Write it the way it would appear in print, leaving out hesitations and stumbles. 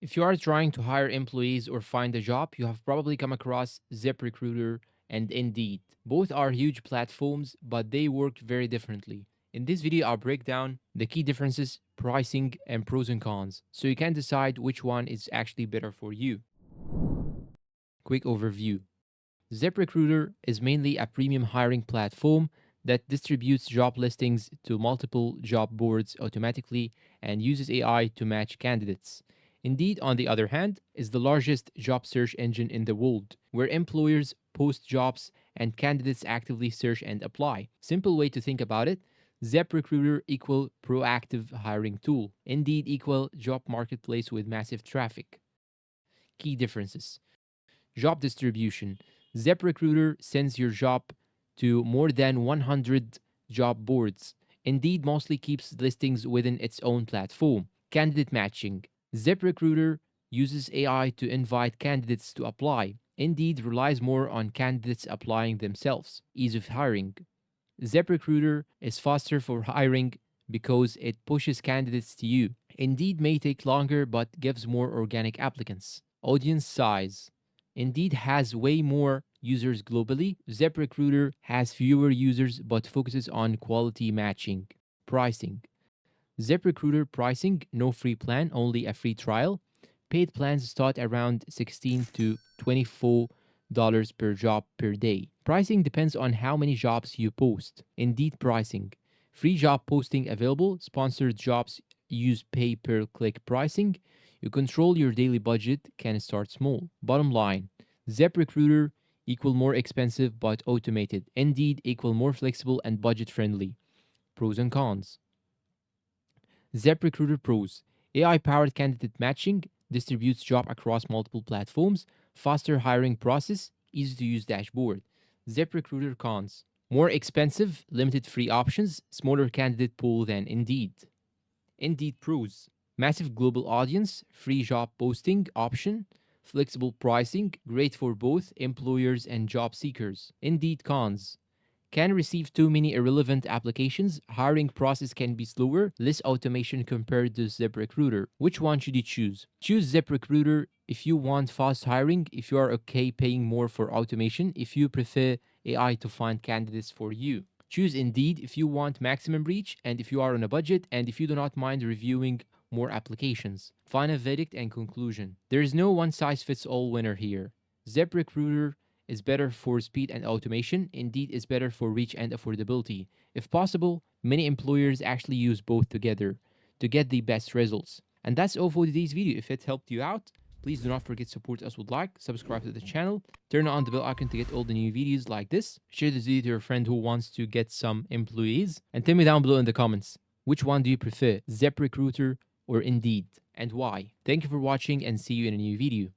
If you are trying to hire employees or find a job, you have probably come across Ziprecruiter and Indeed. Both are huge platforms, but they work very differently. In this video, I'll break down the key differences, pricing, and pros and cons, so you can decide which one is actually better for you. Quick overview. ZipRecruiter is mainly a premium hiring platform that distributes job listings to multiple job boards automatically and uses AI to match candidates. Indeed, on the other hand, is the largest job search engine in the world, where employers post jobs and candidates actively search and apply. Simple way to think about it: ZipRecruiter equal proactive hiring tool. Indeed equal job marketplace with massive traffic. Key differences. Job distribution. ZipRecruiter sends your job to more than 100 job boards. Indeed mostly keeps listings within its own platform. Candidate matching. ZipRecruiter uses AI to invite candidates to apply. Indeed relies more on candidates applying themselves. Ease of hiring. ZipRecruiter is faster for hiring because it pushes candidates to you. Indeed may take longer but gives more organic applicants. Audience size. Indeed has way more users globally. ZipRecruiter has fewer users but focuses on quality matching. Pricing. ZipRecruiter pricing, no free plan, only a free trial. Paid plans start around $16 to $24 per job per day. Pricing depends on how many jobs you post. Indeed pricing. Free job posting available. Sponsored jobs use pay per click pricing. You control your daily budget, can start small. Bottom line, ZipRecruiter equal more expensive but automated. Indeed equal more flexible and budget friendly. Pros and cons. ZipRecruiter pros. AI-powered candidate matching, distributes job across multiple platforms, faster hiring process, easy to use dashboard. ZipRecruiter cons. More expensive, limited free options, smaller candidate pool than Indeed. Indeed pros. Massive global audience, free job posting option, flexible pricing, great for both employers and job seekers. Indeed cons. Can receive too many irrelevant applications, hiring process can be slower, less automation compared to ZipRecruiter. Which one should you choose? Choose ZipRecruiter if you want fast hiring, if you are okay paying more for automation, if you prefer AI to find candidates for you. Choose Indeed if you want maximum reach and if you are on a budget and if you do not mind reviewing more applications. Final verdict and conclusion. There is no one size fits all winner here. ZipRecruiter is better for speed and automation. Indeed is better for reach and affordability. If possible, many employers actually use both together to get the best results. And that's all for today's video. If it helped you out, please do not forget to support us with like, subscribe to the channel, turn on the bell icon to get all the new videos like this, share this video to your friend who wants to get some employees, and tell me down below in the comments, which one do you prefer, ZipRecruiter or Indeed, and why? Thank you for watching and see you in a new video.